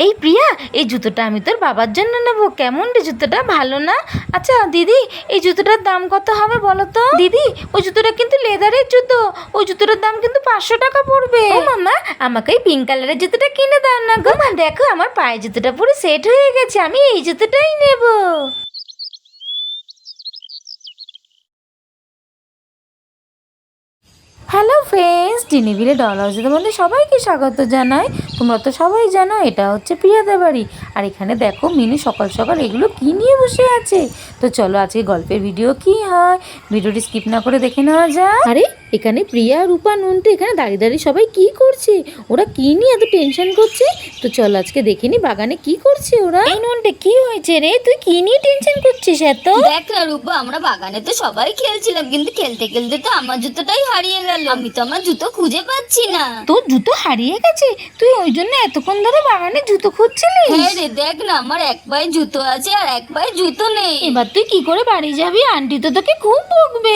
এই প্রিয়া, এই জুতোটা আমি তোর বাবার জন্য নেবো। কেমন রে জুতোটা, ভালো না? আচ্ছা দিদি, এই জুতোটার দাম কত হবে বলো তো? দিদি, ওই জুতোটা কিন্তু লেদারের জুতো, ওই জুতোটার দাম কিন্তু 500 টাকা পড়বে। ও মামা, আমাকে এই পিঙ্ক কালারের জুতোটা কিনে দাও না গো। মা দেখো, আমার পায়ের জুতোটা পুরো সেট হয়ে গেছে, আমি এই জুতোটাই নেবো। হ্যালো ফ্রেন্ডস, টিনিভিলে ডল হাউসের মধ্যে সবাইকে স্বাগত জানাই। তোমরা তো সবাই জানো এটা হচ্ছে প্রিয়াদের বাড়ি। আর এখানে দেখো মিনু সকাল সকাল এগুলো কি নিয়ে বসে আছে। তো চলো আজকে গল্পের ভিডিও কি হয়, ভিডিওটি স্কিপ না করে দেখে নেওয়া যায়। আরে এখানে প্রিয়া, রূপা, নুনটু এখানে দাঁড়িয়ে দাঁড়িয়ে সবাই কি করছে, ওরা কি নিয়ে এত টেনশন করছে? তো চলো আজকে দেখে নি বাগানে কি করছে ওরা। এই নুনটে, কি হয়েছে রে, তুই কি নিয়ে টেনশন করছিস এত? দেখ না রূপা, আমরা বাগানে তো সবাই খেলছিলাম, কিন্তু খেলতে খেলতে তো আমার জুতোটাই হারিয়ে গেল। আমি তো আমার জুতো খুঁজে পাচ্ছি না। তোর জুতো হারিয়ে গেছে? তুই ওই জন্য এতক্ষণ ধরে বাগানে জুতো খুঁজছিলিস? হ্যাঁ রে, দেখ না, আমার এক পায়ে জুতো আছে আর এক পায়ে জুতো নেই। এবার তুই কি করে বাড়ি যাবি? আন্টি তো তোকে খুব বকবে।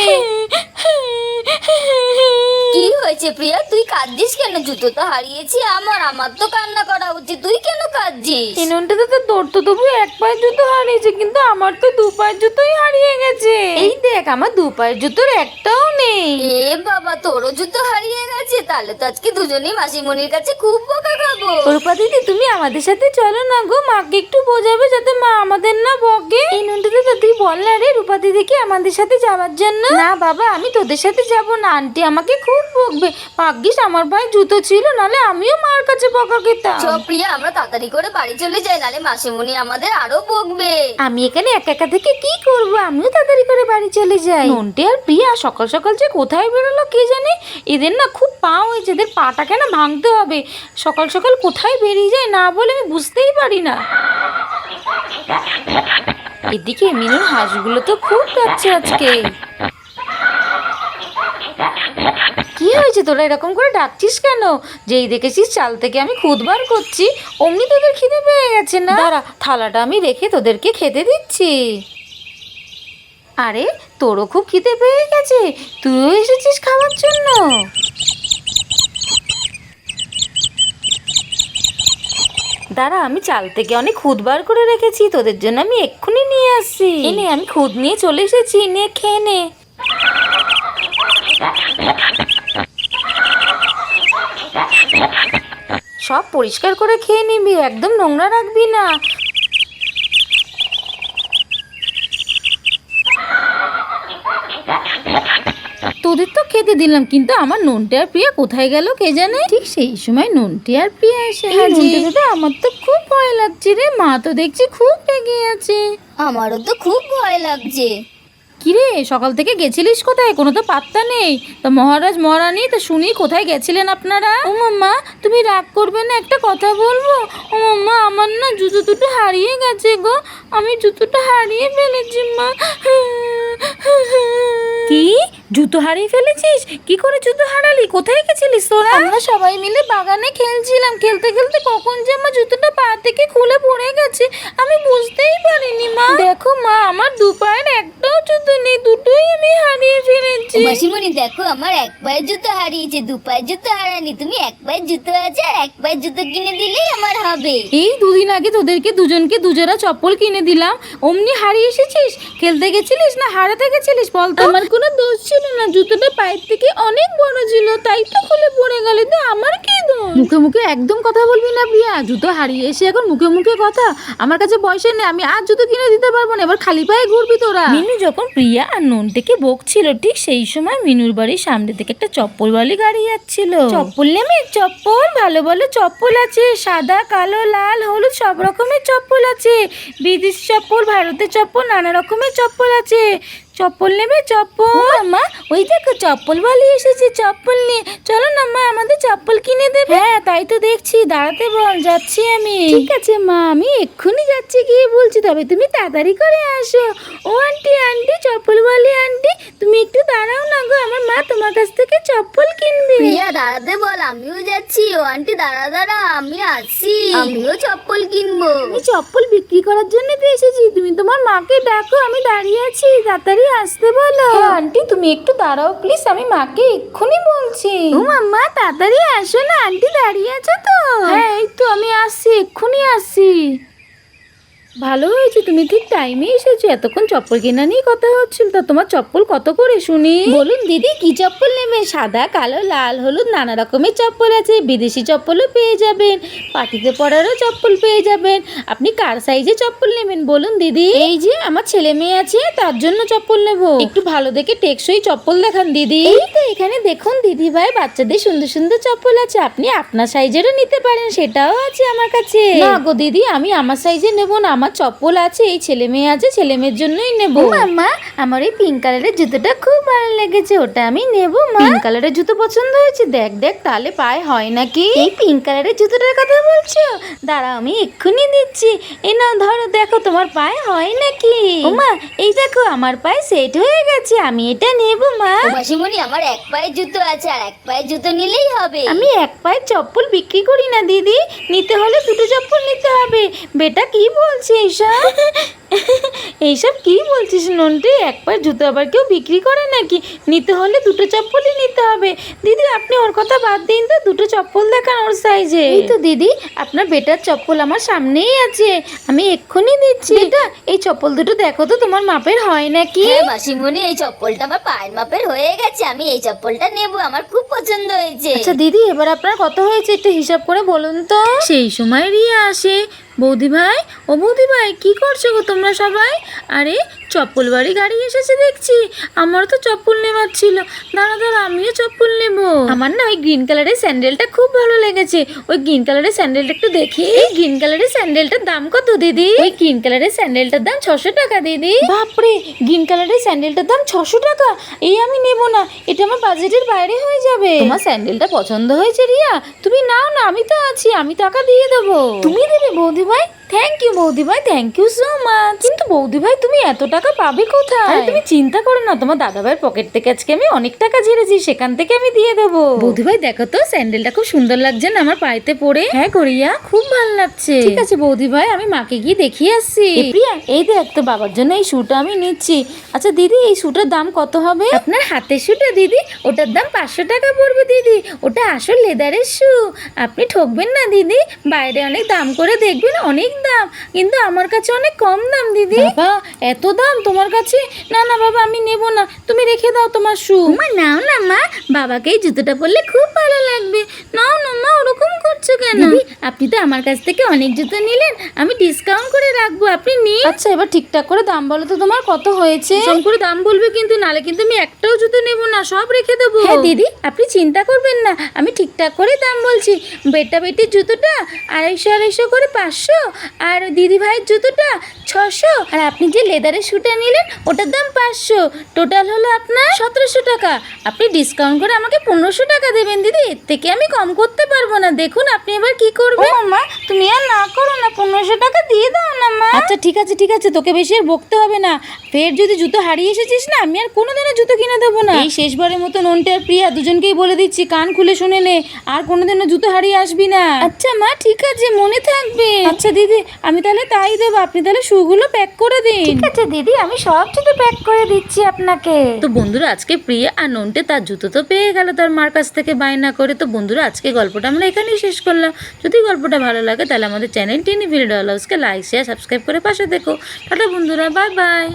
কি হয়েছে প্রিয়া, তুই কাঁদছিস কেন? জুতো তো হারিয়েছি আমার তো কান্না করা উচিত, তুই কেন কাঁদছিস? এননটাতে তো তোর তো তবু এক পায়ের জুতো হারিয়েছে, কিন্তু আমার তো 2 পায়ের জুতোই হারিয়ে গেছে। এই দেখ, আমার 2 পায়ের জুতোর একটাও নেই। এ বাবা, তোরও জুতো হারিয়ে গেছে? তাহলে তো আজকে দুজনেই মাসিমণির কাছে খুব বকা খাবো। রূপা দিদি, তুমি আমাদের সাথে চলো না গো, মাকে একটু বোঝাবে যাতে মা আমাদের না বকে। এই নন্টুতে তো তুই বল না রে রূপা দিদিকে আমাদের সাথে যাওয়ার জন্য। না বাবা, আমি তোদের সাথে যাব না, আন্টি আমাকে খুব বকবে। ভাগ্যিস আমার পায়ে জুতো ছিল, নালে আমিও মার কাছে বকা খেতাম। চল প্রিয়া, আমরা তাড়াতাড়ি করে বাড়ি চলে যাই, নালে মাসিমণি আমাদের আরো বকবে। আমি এখানে একা একা থেকে কি করব, আমিও তাড়াতাড়ি করে বাড়ি চলে যাই। নন্টে আর প্রিয়া সকাল সকাল যে কোথায় বেরোলো কে জানে। এদের না খুব পা হয়েছে, এদের পাটা কেন ভাঙতে হবে। সকাল সকাল কোথায় বেরিয়ে যায় না বলে আমি বুঝতেই পারি না। এদিকে মিনুর হাঁসগুলো তো খুব ডাকছে আজকে। কি হয়েছে, তোরা এরকম করে ডাকছিস কেন? যেই দেখেছিস চাল থেকে আমি খুদ বার করছি, অমনি তোদের খিদে পেয়ে গেছে না? দাঁড়া, থালাটা আমি রেখে তোদেরকে খেতে দিচ্ছি। আরে তোরও খুব খিদে পেয়ে গেছে, তুইও এসেছিস খাওয়ার জন্য? দাঁড়া, আমি চাল থেকে অনেক খুদ বার করে রেখেছি, তোদের জন্য আমি এক্ষুনি নিয়ে আসছি। এনে আমি খুদ নিয়ে চলে এসেছি, নিয়ে খেয়ে নে। সব পরিষ্কার করে খেয়ে নিবি, একদম নোংরা রাখবি না। তোদের তো খেতে দিলাম, কিন্তু আমার নন্টে আর প্রিয়া কোথায় গেল কে জানে। ঠিক সেই সময় নন্টে আর প্রিয়া এসে হাজির। আমার তো খুব ভয় লাগছে রে, মা তো দেখছি খুব রেগে আছে। আমারও তো খুব ভয় লাগছে। কিরে, সকাল থেকে গেছিলিস কোথায়? কোনো তো পাত্তা নেই। তো মহারাজ মহারানী তো শুনি কোথায় গেছিলেন আপনারা? ও মাম্মা, তুমি রাগ করবে না, একটা কথা বলবো? ও মাম্মা, আমার না জুতো দুটো হারিয়ে গেছে গো, আমি জুতোটা হারিয়ে ফেলেছি মা। কি, জুতো হারিয়ে ফেলেছিস? কি করে জুতো হারালি? কোথায় গেছিলিস তোরা? আমরা সবাই মিলে বাগানে খেলছিলাম, খেলতে খেলতে কখন যে আমার জুতোটা পা থেকে খুলে পড়ে গেছে আমি বুঝতেই পারিনি মা। দেখো মা, আমার 2 পায়ের একটাও জুতো নেই, দুটোই আমি হারিয়ে ফেলেছি। মাসিমণি দেখো, আমার এক পায়ের জুতো হারিয়েছে, 2 পায়ের জুতো হারানি। তুমি এক পায়ের জুতো আছে আর এক পায়ের জুতো কিনে দিলেই আমার হবে। এই 2 দিন আগে তোদেরকে দুজনকে দুজোড়া চপ্পল কিনে দিলাম, অমনি হারিয়ে এসেছিস? খেলতে গেছিলিস না হারাতে গেছিলিস বল তো? আমার কোনো দোষ ছিল না, জুতোটা পায়ের থেকে অনেক বড় ছিল, তাই তো খুলে পড়ে গেল। তো আমার কি দোষ? মুখে মুখে একদম কথা বলবি না প্রিয়া, জুতো হারিয়ে এসে এখন মুখে মুখে কথা? আমার কাছে পয়সা নেই, আমি আর জুতো কিনে দিতে পারবো না, এবার খালি পায়ে ঘুরবি তোরা। মিনু যখন প্রিয়া আর নন্টেকে বকছিল, ঠিক সেই সময় মিনুর বাড়ির সামনে থেকে একটা চপ্পলওয়ালি গাড়ি যাচ্ছিল। চপ্পল নেবে? চপ্পল ভালো ভালো চপ্পল আছে, সাদা, কালো, লাল, হলুদ সব রকমের চপ্পল আছে। বিদেশি চপ্পল, ভারতের চপ্পল, নানা রকমের চপ্পল আছে। চপ্পল নেবে? চপ্পল মা, ওই দেখো চপ্পল ওয়ালি এসেছে, চপ্পল নিয়ে চলো না মা, আমাদের চপ্পল কিনে দেবে। হ্যাঁ তাই তো দেখছি, দাঁড়াতে বল, যাচ্ছি আমি। ঠিক আছে মা, আমি এক্ষুনি যাচ্ছি, গিয়ে বলছি, তবে তুমি তাড়াতাড়ি করে আসো। ও আন্টি, আন্টি, চপ্পল ওয়ালি আন্টি, তুমি একটু দাঁড়াও না গো, আমার মা তোমার কাছ থেকে চপ্পল কিনবে। প্রিয়া দাঁড়াতে বল, আমিও যাচ্ছি। ও আন্টি দাঁড়া দাঁড়া, আমি আসছি, আমিও চপ্পল কিনবো। আমি চপ্পল বিক্রি করার জন্য তো এসেছি, তুমি তোমার মাকে ডাকো, আমি দাঁড়িয়ে আছি, তাড়াতাড়ি আসতে বলো। আন্টি তুমি একটু দাঁড়াও প্লিজ, আমি মাকে এক্ষুনি বলছি। ও মাম্মা, তাড়াতাড়ি আসো না, আন্টি দাঁড়িয়ে আছো তো? হ্যাঁ এই তো আমি আসছি, এক্ষুনি আসছি। ভালো হয়েছে তুমি ঠিক টাইমে এসেছো, এতক্ষণ চপ্পল কেনা নিয়ে কথা হচ্ছিল। তা তোমার চপ্পল কত করে শুনি? বলুন দিদি কি চপ্পল নেবেন? সাদা, কালো, লাল, হলুদ নানা রকমের চপ্পল আছে। বিদেশি চপ্পলও পেয়ে যাবেন, পাটিতে পরারও চপ্পল পেয়ে যাবেন। আপনি কার সাইজে চপ্পল নেবেন বলুন দিদি? এই যে আমার ছেলে মেয়ে আছে তার জন্য চপ্পল নেব, একটু ভালো দেখে টেকসই চপ্পল দেখান দিদি। এই তো এখানে দেখুন দিদি ভাই, বাচ্চাদের সুন্দর সুন্দর চপ্পল আছে, আপনি আপনার সাইজেরও নিতে পারেন, সেটাও আছে আমার কাছে। না গো দিদি, আমি আমার সাইজে নেব না, আমার চপ্পল আছে, এই ছেলে মেয়ে আছে, ছেলে মেয়ের জন্যই নেব। মাম্মা আমার এই পিঙ্ক কালারের জুতোটা খুব ভালো লেগেছে, ওটা আমি নেব। মা পিঙ্ক কালারের জুতো পছন্দ হয়েছে? দেখ দেখ তাহলে পায়ে হয় নাকি? এই পিঙ্ক কালারের জুতোটার কথা বলছো? দাঁড়াও আমি এক্ষুনি দিচ্ছি। এই নাও ধরো, দেখো তোমার পায়ে হয় নাকি? ও মা এই দেখো আমার পায়ে সেট হয়ে গেছে, আমি এটা নেব মা। মাসিমণি আমার এক পায়ের জুতো আছে, আর এক পায়ের জুতো নিলেই হবে। আমি এক পায়ের চপ্পল বিক্রি করি না দিদি, নিতে হলে দুটো চপ্পল নিতে হবে। বেটা কি বলছে এইসব? এইসব কি বলছিস নন্টে? এক পায়ের জুতো আবার কেউ বিক্রি করে নাকি? নিতে হলে দুটো চপ্পলই নিতে হবে। দিদি আপনি ওর কথা বাদ দিন তো, দুটো চপ্পল দেখান ওর সাইজে। এই তো দিদি আপনার বেটার চপ্পল আমার সামনেই আছে, আমি এক্ষুনি দিচ্ছি। বেটা এই চপ্পল দুটো দেখো তো তোমার মাপের হয় নাকি? হ্যাঁ মাসিমণি এই চপ্পলটা আমার পায়ের মাপের হয়ে গেছে, আমি এই চপ্পলটা নেব, আমার খুব পছন্দ হয়েছে। আচ্ছা দিদি এবার আপনার কত হয়েছে একটু হিসাব করে বলুন তো। সেই সময় রিয়া আসে। বৌদি ভাই, ও বৌদি ভাই কি করছো গো তোমরা সবাই? আরে চপ্পল বাড়ি গাড়ি এসেছে দেখছি, আমারও তো চপ্পল নেওয়ার ছিল। দাঁড়া দাঁড়া আমিও চপ্পল নেব। আমার না ওই গ্রিন কালারের স্যান্ডেলটা খুব ভালো লেগেছে, ওই গ্রিন কালারের স্যান্ডেলটা একটু দেখি। এই গ্রিন কালারের স্যান্ডেলটার দাম কত দিদি? ওই গ্রিন কালারের স্যান্ডেলটার দাম 600 টাকা দিদি। বাপরে, গ্রিন কালারের স্যান্ডেলটার দাম 600 টাকা? এই আমি নেব না, এটা আমার বাজেটের বাইরে হয়ে যাবে। তোমার স্যান্ডেলটা পছন্দ হয়েছে রিয়া? তুমি নাও না, আমি তো আছি, আমি টাকা দিয়ে দেবো। তুমি দেবে বৌদি ভাই? থ্যাংক ইউ বৌদি ভাই, থ্যাংক ইউ সো মাচ। কিন্তু বৌদি ভাই তুমি এত টাকা পাবে কোথায়? আরে তুমি চিন্তা করো না, তোমার দাদা ভাইয়ের পকেট থেকে আজকে আমি অনেক টাকা ঝেড়েছি, সেখান থেকে আমি দিয়ে দেবো। বৌদি ভাই দেখো তো স্যান্ডেলটা খুব সুন্দর লাগছে না আমার পায়েতে পরে? হ্যাঁ গড়িয়া খুব ভালো লাগছে। ঠিক আছে বৌদি ভাই আমি মাকে গিয়ে দেখিয়ে আসছি। প্রিয়া এই দেখ তো বাবার জন্য এই শুটা আমি নিচ্ছি। আচ্ছা দিদি এই শুটার দাম কত হবে? আপনার হাতের শুটা দিদি? ওটার দাম 500 টাকা পড়বে দিদি, ওটা আসল লেদারের শু। আপনি ঠকবেন না দিদি, বাইরে অনেক দাম করে দেখবেন, অনেক দাম, কিন্তু আমার কাছে অনেক কম দাম দিদি। বাবা এত দাম তোমার কাছে? না না বাবা আমি নেব না, তুমি রেখে দাও তোমার শু। মা নাও না মা, বাবাকে এই জুতোটা পরলে খুব ভালো লাগবে। নাও না মা, ওরকম করছো কেন? দিদি আপনি তো আমার কাছ থেকে অনেক জুতো নিলেন, আমি ডিসকাউন্ট করে রাখবো, আপনি নিন। আচ্ছা এবার ঠিকঠাক করে দাম বলো তো তোমার কত হয়েছে? কম করে দাম বলবে কিন্তু, নালে কিন্তু আমি একটাও জুতো নেব না, সব রেখে দেবো। হ্যাঁ দিদি আপনি চিন্তা করবেন না, আমি ঠিকঠাক করে দাম বলছি। বেটা বেটির জুতোটা 250 করে 500, আর দিদি ভাইয়ের জুতোটা 600, আর আপনি যে লেদারের শুটা নিলেন ওটার দাম 500, টোটাল হলো আপনার 1700 টাকা। আপনি ডিসকাউন্ট করে আমাকে 1500 টাকা দেবেন দিদি, এর থেকে আমি কম করতে পারবো না। দেখুন আপনি এবার কি করবেন। ও মা তুমি আর না করো না, 1500 টাকা দিয়ে দাও না মা। আচ্ছা ঠিক আছে ঠিক আছে, তোকে বেশি আর বকতে হবে না। ফের যদি জুতো হারিয়ে এসেছিস না, আমি আর কোনোদিনও জুতো কিনে দেবো না। এই শেষবারের মতো নন্টে আর প্রিয়া দুজনকেই বলে দিচ্ছি, কান খুলে শুনে নে, আর কোনোদিনও জুতো হারিয়ে আসবি না। আচ্ছা মা ঠিক আছে, মনে থাকবে। আচ্ছা দিদি আমি তাহলে তাই দেবো, আপনি তাহলে শুগুলো প্যাক করে দিন। ঠিক আছে দিদি আমি সব জুতো প্যাক করে দিচ্ছি আপনাকে। তো বন্ধুরা আজকে প্রিয়া আর নন্টে তার জুতো তো পেয়ে গেল তার মার কাছ থেকে বায়না করে। তো বন্ধুরা আজকে গল্পটা আমরা এখানেই শেষ করলাম। যদি গল্পটা ভালো লাগে তাহলে আমাদের চ্যানেল টিনি ভিডিও হাউসকে লাইক শেয়ার সাবস্ক্রাইব করে পাশে দেখো। টাটা বন্ধুরা, বাই বাই।